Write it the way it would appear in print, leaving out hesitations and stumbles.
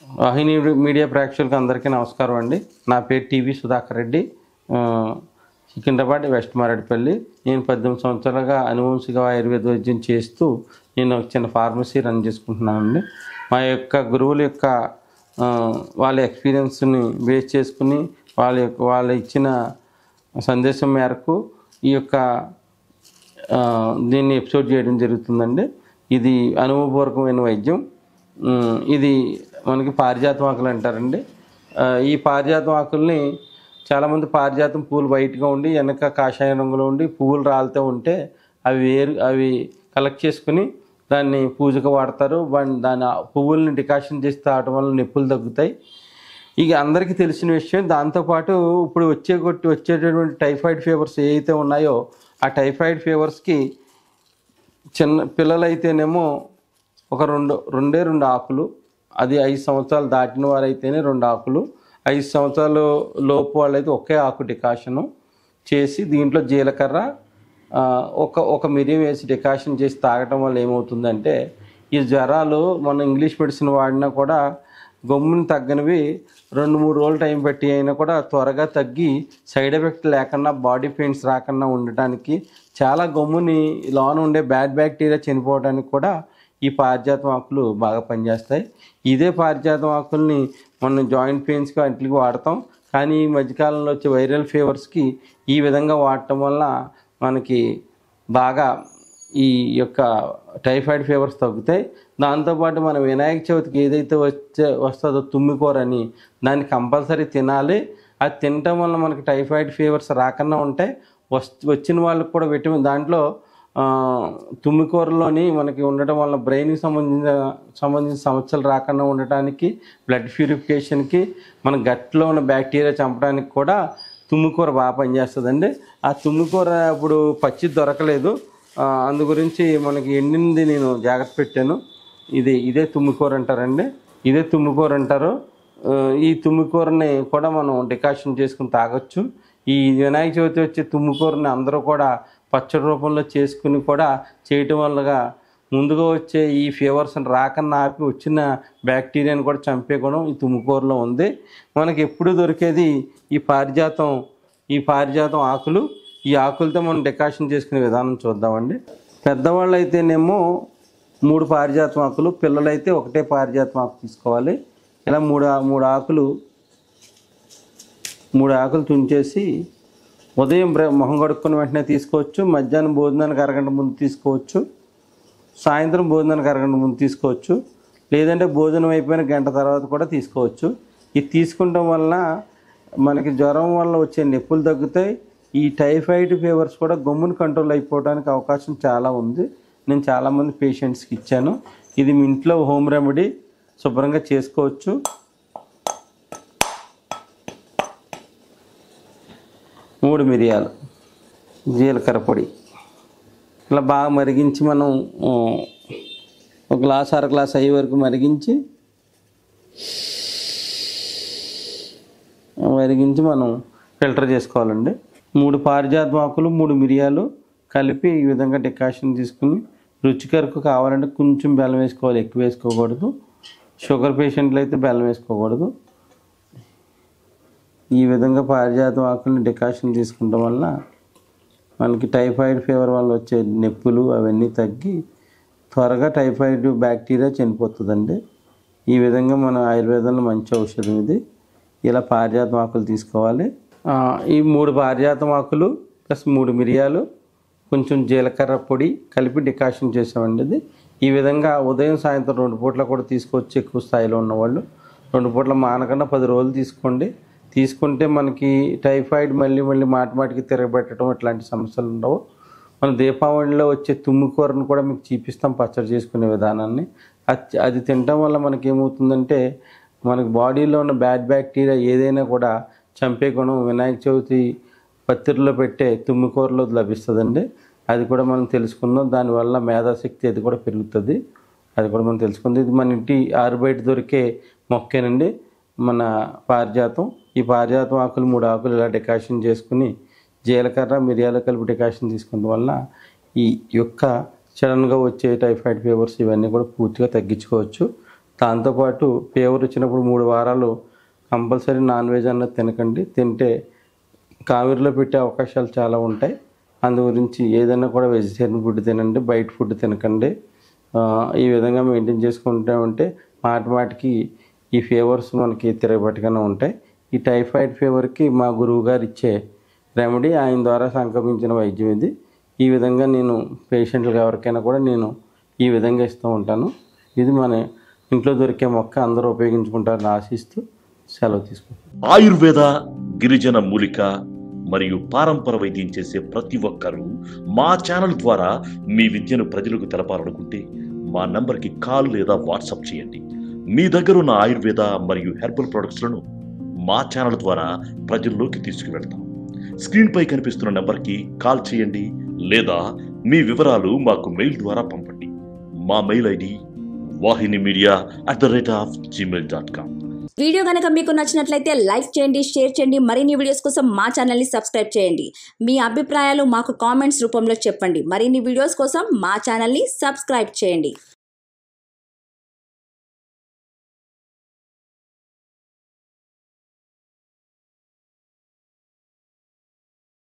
వాహిని media ప్రేక్షకులకు అందరికీ నమస్కారం అండి. నా పేరు టీవీ సుధాకర్ రెడ్డి, సికింద్రాబాద్ వెస్ట్ మారేడుపల్లి. నేను 18 సంవత్సరాలుగా అనువంశిక ఆయుర్వేద వైద్యం చేస్తూ నేను ఒక చిన్న ఫార్మసీ రన్ చేసుకుంటున్నానండి. మా యొక్క గురువుల యొక్క వాళ్ళ ఎక్స్పీరియన్స్ని బేస్ చేసుకుని వాళ్ళ ఇచ్చిన సందేశం మేరకు ఈ యొక్క దీన్ని ఎపిసోడ్ చేయడం జరుగుతుందండి. ఇది అనుభవపూర్వకమైన వైద్యం. ఇది మనకి పారిజాతం ఆకులు అంటారండి. ఈ పారిజాతం ఆకుల్ని చాలామంది పారిజాతం పూలు వైట్గా ఉండి వెనక కాషాయ రంగులో ఉండి పువ్వులు రాలుతూ ఉంటే అవి కలెక్ట్ చేసుకుని దాన్ని పూజకు వాడతారు. దాని పువ్వుల్ని డికాషన్ చేసి తాగడం వల్ల నొప్పులు తగ్గుతాయి. ఇక అందరికీ తెలిసిన విషయం. దాంతోపాటు ఇప్పుడు వచ్చేటటువంటి టైఫాయిడ్ ఫీవర్స్ ఏవైతే ఉన్నాయో ఆ టైఫాయిడ్ ఫీవర్స్కి చిన్న పిల్లలైతేనేమో ఒక రెండు ఆకులు, అది 5 సంవత్సరాలు దాటిన వారైతేనే 2 ఆకులు, 5 సంవత్సరాలు లోపు వాళ్ళైతే ఒకే ఆకు డికాషను చేసి దీంట్లో జీలకర్ర ఒక మిరియం వేసి డికాషన్ చేసి తాగటం వల్ల ఏమవుతుందంటే ఈ జ్వరాలు మనం ఇంగ్లీష్ మెడిసిన్ వాడినా కూడా గమ్ముని తగ్గనివి 2-3 రోజులు టైం పెట్టి అయినా కూడా త్వరగా తగ్గి సైడ్ ఎఫెక్ట్ లేకుండా బాడీ పెయిన్స్ రాకుండా ఉండటానికి, చాలా గమ్ముని లోన ఉండే బ్యాడ్ బ్యాక్టీరియా చనిపోవడానికి కూడా ఈ పారిజాతం ఆకులు బాగా పనిచేస్తాయి. ఇదే పారిజాతం ఆకుల్ని మనం జాయింట్ పెయిన్స్కి వాటికి వాడతాం. కానీ ఈ మధ్యకాలంలో వచ్చే వైరల్ ఫీవర్స్కి ఈ విధంగా వాడటం వల్ల మనకి బాగా ఈ యొక్క టైఫాయిడ్ ఫీవర్స్ తగ్గుతాయి. దాంతోపాటు మన వినాయక చవితికి ఏదైతే వస్తుందో తుమ్మికూర అని, దాన్ని కంపల్సరీ తినాలి. అది తినటం వల్ల మనకి టైఫాయిడ్ ఫీవర్స్ రాకుండా ఉంటాయి. వచ్చిన వాళ్ళకి కూడా విటమిన్ దాంట్లో తుమ్మికూరలోని మనకి ఉండటం వల్ల బ్రెయిన్కి సంబంధించిన సమస్యలు రాకుండా ఉండటానికి, బ్లడ్ ప్యూరిఫికేషన్కి, మన గట్లో ఉన్న బ్యాక్టీరియా చంపడానికి కూడా తుమ్మికూర బాగా పనిచేస్తుందండి. ఆ తుమ్మికూర ఇప్పుడు పచ్చి దొరకలేదు, అందు గురించి మనకి ఎండింది నేను జాగ్రత్త పెట్టాను. ఇదే తుమ్మికూర అంటారండి. ఇదే తుమ్మికూర అంటారు. ఈ తుమ్మికూరని కూడా మనం డికాషన్ చేసుకుని తాగొచ్చు. ఈ వినాయక చవితి వచ్చే తుమ్మికూరని అందరూ కూడా పచ్చడి రూపంలో చేసుకుని కూడా చేయటం వల్లగా ముందుగా వచ్చే ఈ ఫీవర్స్ని రాకన్నా ఆపి వచ్చిన బ్యాక్టీరియాని కూడా చంపే గుణం ఈ తుమ్మికూరలో ఉంది. మనకి ఎప్పుడు దొరికేది ఈ పారిజాతం ఆకులు. ఈ ఆకులతో మనం డికాషన్ చేసుకునే విధానం చూద్దామండి. పెద్దవాళ్ళు అయితేనేమో 3 పారిజాతం ఆకులు, పిల్లలైతే ఒకటే పారిజాతం ఆకు తీసుకోవాలి. ఇలా మూడు ఆకులు తుంచేసి ఉదయం మొహం కడుక్కుని వెంటనే తీసుకోవచ్చు, మధ్యాహ్నం భోజనానికి అరగంట ముందు తీసుకోవచ్చు, సాయంత్రం భోజనానికి అరగంట ముందు తీసుకోవచ్చు, లేదంటే భోజనం అయిపోయిన గంట తర్వాత కూడా తీసుకోవచ్చు. ఇది తీసుకుంటాం వలన మనకి జ్వరం వల్ల వచ్చే నొప్పులు తగ్గుతాయి. ఈ టైఫాయిడ్ ఫీవర్స్ కూడా గమ్మున కంట్రోల్ అయిపోవడానికి అవకాశం చాలా ఉంది. నేను చాలామంది పేషెంట్స్కి ఇచ్చాను. ఇది మీ ఇంట్లో హోమ్ రెమెడీ శుభ్రంగా చేసుకోవచ్చు. మూడు మిరియాలు, జీలకర్ర పొడి ఇలా బాగా మరిగించి మనం ఒక గ్లాస్ అర గ్లాస్ అయ్యే వరకు మరిగించి మనం ఫిల్టర్ చేసుకోవాలండి. 3 పారిజాతం ఆకులు, 3 మిరియాలు కలిపి ఈ విధంగా డికాషన్ తీసుకుని రుచికరకు కావాలంటే కొంచెం బెల్లం వేసుకోవాలి, ఎక్కువ వేసుకోకూడదు. షుగర్ పేషెంట్లు అయితే బెల్లం వేసుకోకూడదు. ఈ విధంగా పారిజాతం ఆకుల్ని డికాషన్ తీసుకుంటాం వల్ల మనకి టైఫాయిడ్ ఫీవర్ వల్ల వచ్చే నొప్పులు అవన్నీ తగ్గి త్వరగా టైఫాయిడ్ బ్యాక్టీరియా చనిపోతుందండి. ఈ విధంగా మన ఆయుర్వేదంలో మంచి ఔషధం ఇది. ఇలా పారిజాతం ఆకులు తీసుకోవాలి. ఈ 3 పారిజాతం ఆకులు ప్లస్ 3 మిరియాలు, కొంచెం జీలకర్ర పొడి కలిపి డికాషన్ చేసామండి. ఇది ఈ విధంగా ఉదయం సాయంత్రం 2 పూట్ల కూడా తీసుకోవచ్చు. ఎక్కువ స్థాయిలో ఉన్నవాళ్ళు 2 పూట్ల మానకుండా 10 రోజులు తీసుకోండి. తీసుకుంటే మనకి టైఫాయిడ్ మళ్ళీ మాటికి తిరగబెట్టడం ఇట్లాంటి సమస్యలు ఉండవు. మన దీపావళిలో వచ్చే తుమ్మికూరను కూడా మీకు చూపిస్తాం పచ్చడి చేసుకునే విధానాన్ని. అది తినటం వల్ల మనకి ఏమవుతుందంటే మనకి బాడీలో ఉన్న బ్యాడ్ బ్యాక్టీరియా ఏదైనా కూడా చంపే గుణం వినాయక చవితి పత్తిరిలో పెట్టే తుమ్మికూరలో లభిస్తుందండి. అది కూడా మనం తెలుసుకుందాం. దానివల్ల మేధాశక్తి అది కూడా పెరుగుతుంది. అది కూడా మనం తెలుసుకుందాం. ఇది మన ఇంటి ఆరుబయట దొరికే మొక్కేనండి మన పారిజాతం. ఈ పారిజాతం ఆకులు 3 ఆకులు ఇలా డికాషన్ చేసుకుని జీలకర్ర మిరియాలు కలిపి డికాషన్ తీసుకోవడం వల్ల ఈ యొక్క సడన్గా వచ్చే టైఫాయిడ్ ఫీవర్స్ ఇవన్నీ కూడా పూర్తిగా తగ్గించుకోవచ్చు. దాంతోపాటు ఫీవర్ వచ్చినప్పుడు 3 వారాలు కంపల్సరీ నాన్ వెజ్ అన్నది తినకండి. తింటే కావిరిలో పెట్టే అవకాశాలు చాలా ఉంటాయి. అందు గురించి ఏదైనా కూడా వెజిటేరియన్ ఫుడ్ తినండి, బయట ఫుడ్ తినకండి. ఈ విధంగా మెయింటైన్ చేసుకుంటూ ఉంటే మాటికి ఈ ఫీవర్స్ మనకి తిరగబట్టుగానే ఉంటాయి. ఈ టైఫాయిడ్ ఫీవర్కి మా గురువు గారు ఇచ్చే రెమెడీ, ఆయన ద్వారా సంక్రమించిన వైద్యం ఇది. ఈ విధంగా నేను పేషెంట్లకు ఎవరికైనా కూడా నేను ఈ విధంగా ఇస్తూ ఉంటాను. ఇది మన ఇంట్లో దొరికే మొక్క, అందరూ ఉపయోగించుకుంటారని ఆశిస్తూ సెలవు తీసుకుంటాను. ఆయుర్వేద, గిరిజన మూలిక మరియు పారంపర వైద్యం చేసే ప్రతి ఒక్కరూ మా ఛానల్ ద్వారా మీ విద్యను ప్రజలకు తెలపాలనుకుంటే మా నంబర్కి కాల్ లేదా వాట్సాప్ చేయండి. మీ దగ్గర ఉన్న ఆయుర్వేద మరియు హెర్బల్ ప్రొడక్ట్స్లను మా ఛానల్ ద్వారా ప్రజల్లోకి తీసుకువెళ్తాం. స్క్రీన్పై కనిపిస్తున్న నెంబర్కి కాల్ చేయండి లేదా మీ వివరాలు మాకు మెయిల్ ద్వారా పంపండి. మా మెయిల్ ఐడి wahinimedia@gmail.com. వీడియో కనుక మీకు నచ్చినట్లయితే లైక్ చేయండి, షేర్ చేయండి. మరిన్ని వీడియోస్ కోసం మా ఛానల్ని సబ్స్క్రైబ్ చేయండి. మీ అభిప్రాయాలు మాకు కామెంట్స్ రూపంలో చెప్పండి. మరిన్ని వీడియోస్ కోసం మా ఛానల్ని సబ్స్క్రైబ్ చేయండి.